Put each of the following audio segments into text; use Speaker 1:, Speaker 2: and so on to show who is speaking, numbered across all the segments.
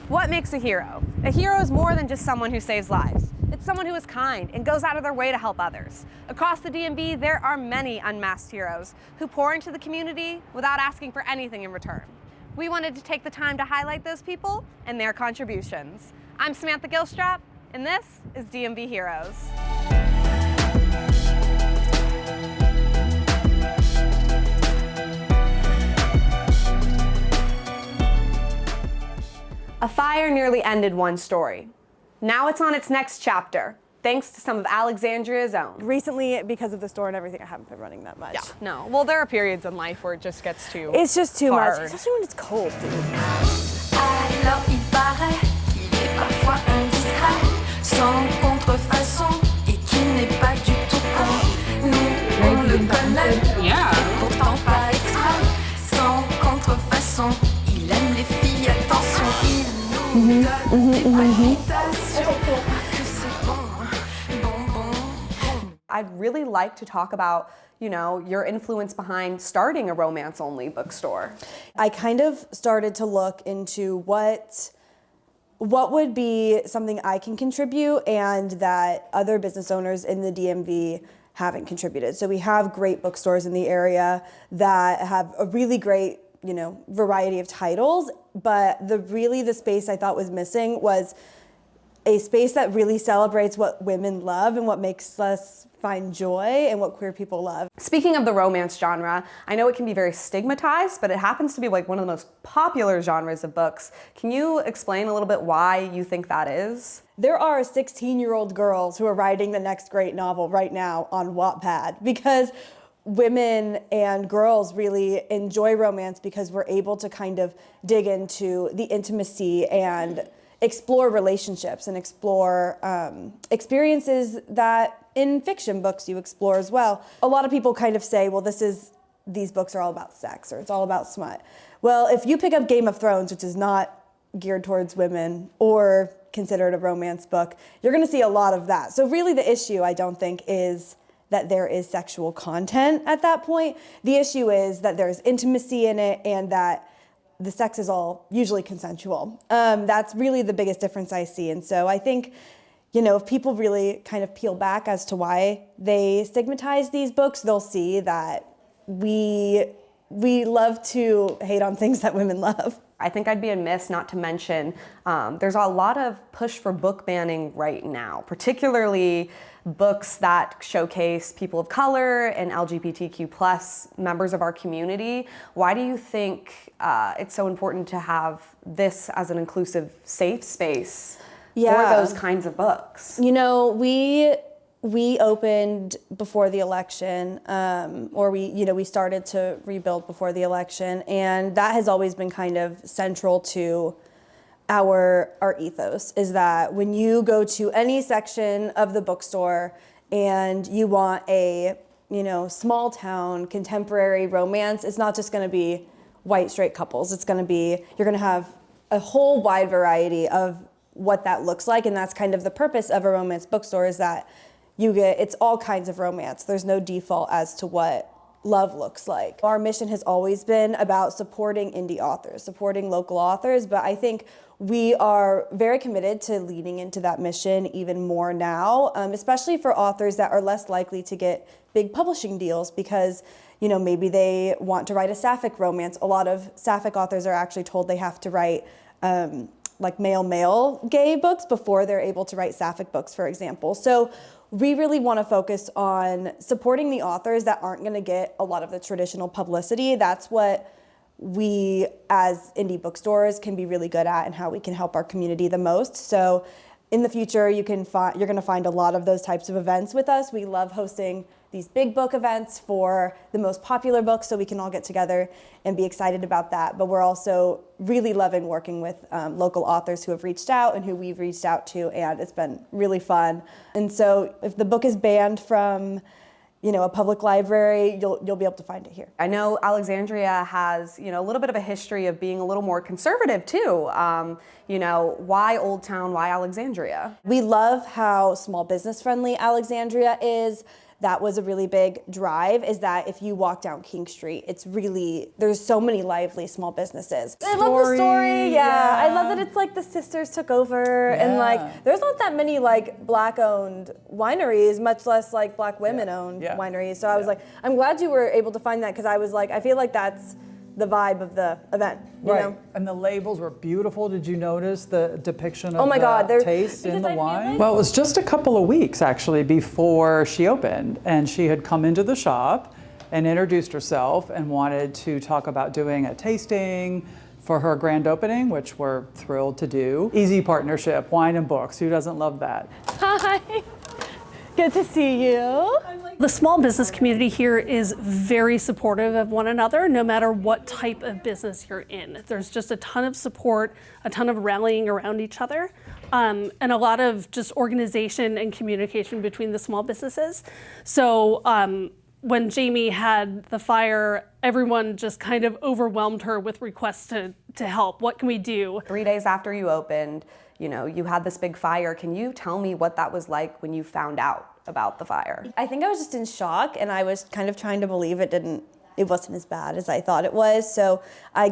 Speaker 1: What makes a hero? A hero is more than just someone who saves lives. It's someone who is kind and goes out of their way to help others. Across the DMV, there are many unmasked heroes who pour into the community without asking for anything in return. We wanted to take the time to highlight those people and their contributions. I'm Samantha Gilstrap, and this is DMV Heroes. A fire nearly ended one story. Now it's on its next chapter, thanks to some of Alexandria's own.
Speaker 2: Recently, because of the store and everything, I haven't been running that much.
Speaker 1: Yeah, no. Well, there are periods in life where it just gets too
Speaker 2: It's just too
Speaker 1: hard.
Speaker 2: much, especially when it's cold, dude.
Speaker 3: Alors il paraît qu'il est parfois indiscret, sans contrefaçon et qu'il n'est pas du tout con. Nous, on le connaît, et pourtant pas exprès, sans contrefaçon. Il aime les filles, attention, il nous donne des palpitations. Que c'est bon, bon.
Speaker 1: I'd really like to talk about, your influence behind starting a romance-only bookstore.
Speaker 2: I kind of started to look into what would be something I can contribute and that other business owners in the DMV haven't contributed. So we have great bookstores in the area that have a really great, variety of titles, but the space I thought was missing was a space that really celebrates what women love and what makes us find joy and what queer people love.
Speaker 1: Speaking of the romance genre, I know it can be very stigmatized, but it happens to be like one of the most popular genres of books. Can you explain a little bit why you think that is?
Speaker 2: There are 16-year-old girls who are writing the next great novel right now on Wattpad because women and girls really enjoy romance because we're able to kind of dig into the intimacy and explore relationships and explore experiences that in fiction books you explore as well. A lot of people kind of say, well, these books are all about sex or it's all about smut. Well, if you pick up Game of Thrones, which is not geared towards women or considered a romance book, you're gonna see a lot of that. So really the issue, I don't think, is that there is sexual content at that point. The issue is that there's intimacy in it and that the sex is all usually consensual. That's really the biggest difference I see. And so I think, if people really kind of peel back as to why they stigmatize these books, they'll see that we love to hate on things that women love.
Speaker 1: I think I'd be amiss not to mention there's a lot of push for book banning right now, particularly books that showcase people of color and LGBTQ plus members of our community. Why do you think it's so important to have this as an inclusive, safe space for those kinds of books?
Speaker 2: We opened before the election, or we started to rebuild before the election, and that has always been kind of central to our ethos, is that when you go to any section of the bookstore and you want a small town contemporary romance, it's not just going to be white straight couples. It's going to be, you're going to have a whole wide variety of what that looks like, and that's kind of the purpose of a romance bookstore, is that it's all kinds of romance. There's no default as to what love looks like. Our mission has always been about supporting indie authors, supporting local authors, but I think we are very committed to leaning into that mission even more now, especially for authors that are less likely to get big publishing deals because, maybe they want to write a sapphic romance. A lot of sapphic authors are actually told they have to write like male gay books before they're able to write sapphic books, for example. So we really want to focus on supporting the authors that aren't going to get a lot of the traditional publicity. That's what we as indie bookstores can be really good at and how we can help our community the most. So in the future, you're going to find a lot of those types of events with us. We love hosting these big book events for the most popular books so we can all get together and be excited about that. But we're also really loving working with local authors who have reached out and who we've reached out to, and it's been really fun. And so if the book is banned from a public library, you'll be able to find it here.
Speaker 1: I know Alexandria has, a little bit of a history of being a little more conservative too. Why Old Town, why Alexandria?
Speaker 2: We love how small business friendly Alexandria is. that was a really big drive, is that if you walk down King Street, it's really, there's so many lively small businesses. I love the story, yeah. I love that it's like the sisters took over, and like there's not that many like Black-owned wineries, much less like Black women-owned wineries. So I was like, I'm glad you were able to find that, because I was like, I feel like that's the vibe of the event, you know?
Speaker 4: And the labels were beautiful. Did you notice the depiction of
Speaker 2: Oh my God,
Speaker 4: the taste in the wine?
Speaker 2: like-
Speaker 4: Well, it was just a couple of weeks actually before she opened, and she had come into the shop and introduced herself and wanted to talk about doing a tasting for her grand opening, which we're thrilled to do. Easy partnership, wine and books. Who doesn't love that?
Speaker 2: Hi, good to see you.
Speaker 5: The small business community here is very supportive of one another, no matter what type of business you're in. There's just a ton of support, a ton of rallying around each other, and a lot of just organization and communication between the small businesses. So when Jamie had the fire, everyone just kind of overwhelmed her with requests to help. What can we do?
Speaker 1: 3 days after you opened, you know, you had this big fire. Can you tell me what that was like when you found out about the fire?
Speaker 2: I think I was just in shock, and I was kind of trying to believe it wasn't as bad as I thought it was. So I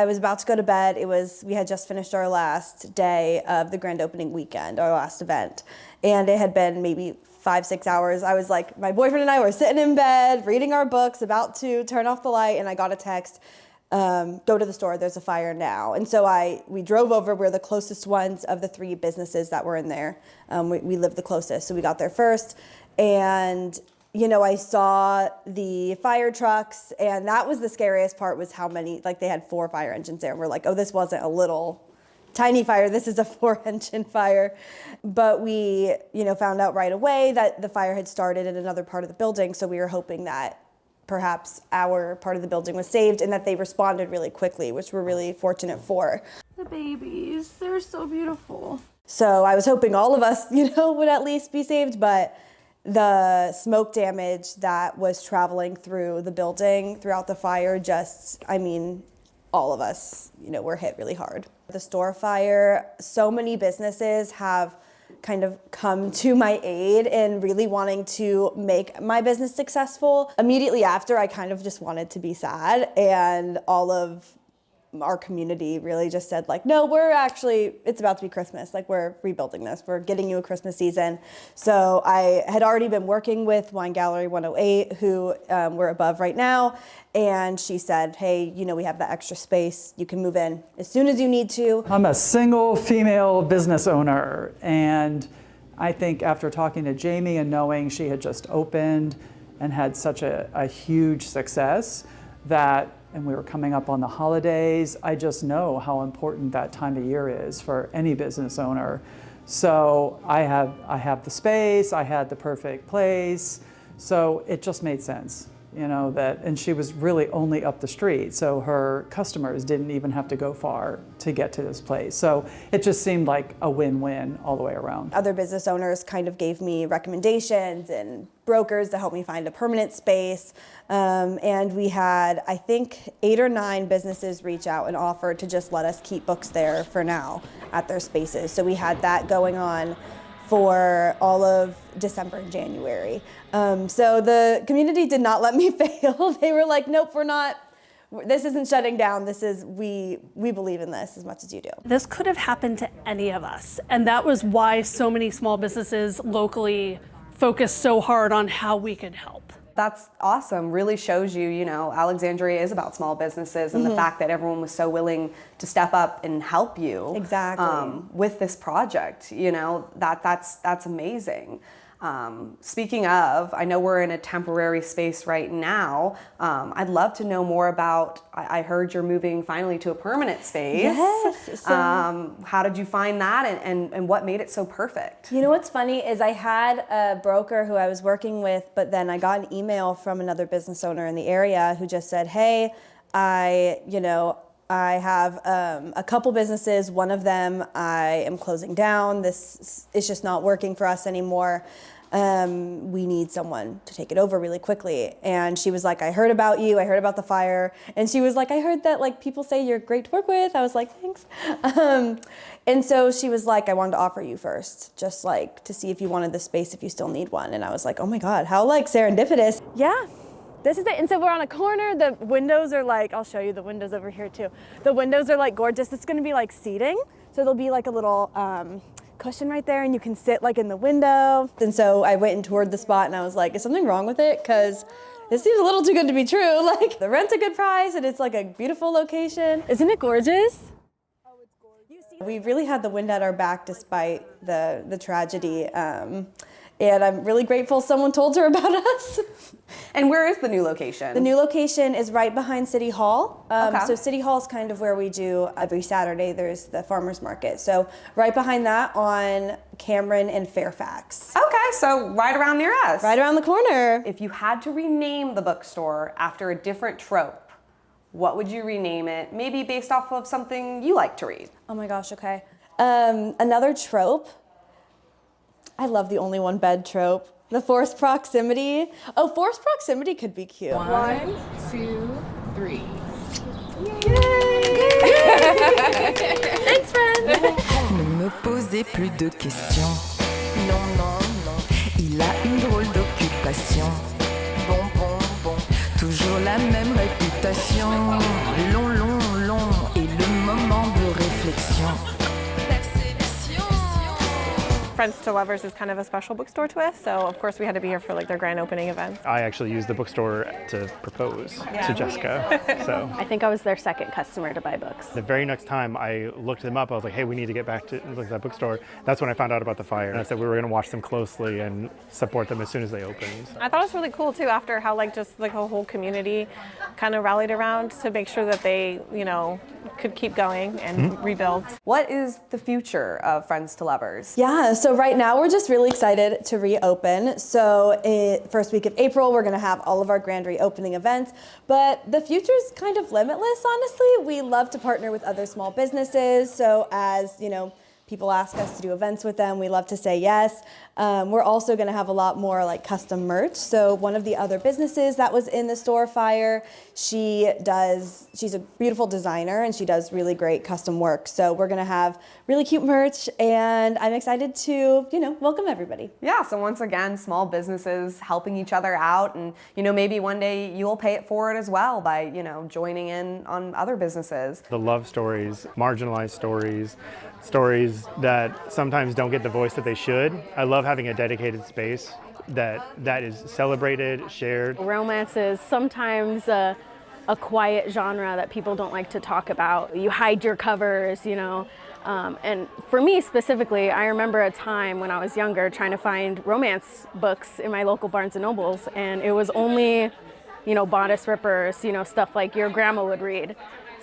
Speaker 2: was about to go to bed. We had just finished our last day of the grand opening weekend, our last event. And it had been maybe 5-6 hours. I was like, my boyfriend and I were sitting in bed, reading our books, about to turn off the light, and I got a text, go to the store, there's a fire now. And so we drove over. We're the closest ones of the 3 businesses that were in there. We lived the closest, so we got there first. And, you know, I saw the fire trucks, and that was the scariest part, was how many, like they had 4 fire engines there. And we're like, oh, this wasn't a little tiny fire, this is a 4-engine fire. But we, you know, found out right away that the fire had started in another part of the building, so we were hoping that perhaps our part of the building was saved, and that they responded really quickly, which we're really fortunate for.
Speaker 5: The babies, they're so beautiful.
Speaker 2: So I was hoping all of us, you know, would at least be saved, but the smoke damage that was traveling through the building throughout the fire all of us, you know, were hit really hard. The store fire, so many businesses have kind of come to my aid in really wanting to make my business successful. Immediately after, I kind of just wanted to be sad, and all of our community really just said like, no, it's about to be Christmas. Like, we're rebuilding this. We're getting you a Christmas season. So I had already been working with Wine Gallery 108, who we're above right now. And she said, hey, you know, we have the extra space. You can move in as soon as you need to.
Speaker 4: I'm a single female business owner, and I think after talking to Jamie and knowing she had just opened and had such a huge success, and we were coming up on the holidays, I just know how important that time of year is for any business owner. So I have the space, I had the perfect place, so it just made sense. You know, and she was really only up the street, so her customers didn't even have to go far to get to this place. So it just seemed like a win-win all the way around.
Speaker 2: Other business owners kind of gave me recommendations, and brokers to help me find a permanent space. And we had, I think, 8 or 9 businesses reach out and offer to just let us keep books there for now at their spaces. So we had that going on for all of December and January. So the community did not let me fail. They were like, nope, this isn't shutting down. We believe in this as much as you do.
Speaker 5: This could have happened to any of us. And that was why so many small businesses locally focused so hard on how we could help.
Speaker 1: That's awesome. Really shows you, you know, Alexandria is about small businesses, and the fact that everyone was so willing to step up and help you with this project. You know, that's amazing. Speaking of, I know we're in a temporary space right now. I'd love to know more about, I heard you're moving finally to a permanent space.
Speaker 2: Yes.
Speaker 1: How did you find that, and what made it so perfect?
Speaker 2: You know what's funny is I had a broker who I was working with, but then I got an email from another business owner in the area who just said, hey, I have a couple businesses. One of them I am closing down. This is just not working for us anymore. we need someone to take it over really quickly. And she was like, I heard about you, I heard about the fire. And she was like, I heard that like people say you're great to work with. I was like, thanks. And so she was like, I wanted to offer you first, just like to see if you wanted the space, if you still need one. And I was like, oh my God, how like serendipitous. Yeah, this is it. And so we're on a corner. The windows are like, I'll show you the windows over here too. The windows are like gorgeous. It's gonna be like seating. So there'll be like a little cushion right there and you can sit like in the window. And so I went and toured the spot and I was like, is something wrong with it? Because this seems a little too good to be true. Like the rent's a good price and it's like a beautiful location. Isn't it gorgeous? We really had the wind at our back despite the tragedy. And I'm really grateful someone told her about us.
Speaker 1: And where is the new location?
Speaker 2: The new location is right behind City Hall.
Speaker 1: Okay.
Speaker 2: So City Hall is kind of where we do every Saturday, there's the farmer's market. So right behind that on Cameron and Fairfax.
Speaker 1: Okay, so right around near us.
Speaker 2: Right around the corner.
Speaker 1: If you had to rename the bookstore after a different trope, what would you rename it? Maybe based off of something you like to read.
Speaker 2: Oh my gosh, okay. Another trope. I love the only one bed trope. The forced proximity. Oh, forced proximity could be cute.
Speaker 6: 1, 2, 3.
Speaker 2: Yay! Thanks, friend.
Speaker 3: Ne me posez plus de questions. Non, non, non, il a une drôle d'occupation. Bon, bon, bon, toujours la même réputation. Long, long, long, et le moment de réflexion.
Speaker 7: Friends to Lovers is kind of a special bookstore to us, so of course we had to be here for like their grand opening event.
Speaker 8: I actually used the bookstore to propose to Jessica. So
Speaker 9: I think I was their second customer to buy books.
Speaker 8: the very next time I looked them up, I was like, hey, we need to get back to that bookstore. That's when I found out about the fire. And I said we were going to watch them closely and support them as soon as they opened.
Speaker 7: I thought it was really cool too after how like just like a whole community kind of rallied around to make sure that they, you know, could keep going and rebuild.
Speaker 1: What is the future of Friends to Lovers?
Speaker 2: Yeah, so right now we're just really excited to reopen. So first week of April, we're gonna have all of our grand reopening events, but the future's kind of limitless, honestly. We love to partner with other small businesses. So as, you know, people ask us to do events with them, we love to say yes. We're also gonna have a lot more like custom merch. So one of the other businesses that was in the store fire, she's a beautiful designer and she does really great custom work. So we're gonna have really cute merch and I'm excited to, you know, welcome everybody.
Speaker 1: Yeah, so once again, small businesses helping each other out and, you know, maybe one day you'll pay it forward as well by, you know, joining in on other businesses.
Speaker 8: The love stories, marginalized stories, stories that sometimes don't get the voice that they should. I love having a dedicated space that is celebrated, shared.
Speaker 9: Romance is sometimes a quiet genre that people don't like to talk about. You hide your covers, you know. And for me specifically, I remember a time when I was younger trying to find romance books in my local Barnes & Nobles, and it was only, you know, bodice rippers, you know, stuff like your grandma would read.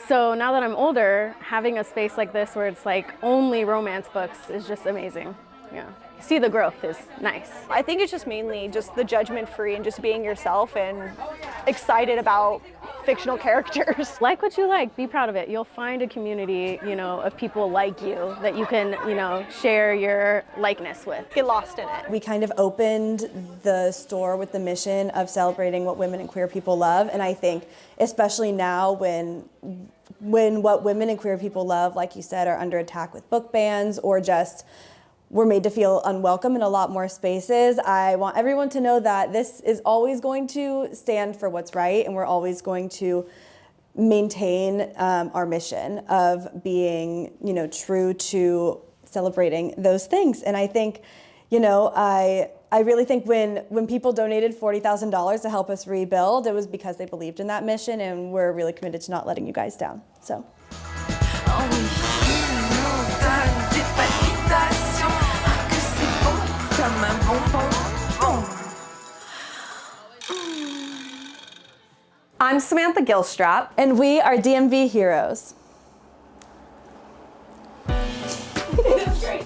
Speaker 9: So now that I'm older, having a space like this where it's like only romance books is just amazing. Yeah. See the growth is nice.
Speaker 10: I think it's just mainly just the judgment-free and just being yourself and excited about fictional characters.
Speaker 9: Like what you like, be proud of it. You'll find a community, you know, of people like you that you can, you know, share your likeness with.
Speaker 10: Get lost in it.
Speaker 2: We kind of opened the store with the mission of celebrating what women and queer people love. And I think especially now when what women and queer people love, like you said, are under attack with book bans or just we're made to feel unwelcome in a lot more spaces. I want everyone to know that this is always going to stand for what's right, and we're always going to maintain our mission of being, you know, true to celebrating those things. And I think, you know, I really think when people donated $40,000 to help us rebuild, it was because they believed in that mission, and we're really committed to not letting you guys down. So.
Speaker 3: Oh oui, nous donne des palpitations. Ah, que c'est bon, comme un bonbon.
Speaker 1: I'm Samantha Gilstrap.
Speaker 2: And we are DMV heroes.
Speaker 1: That's great.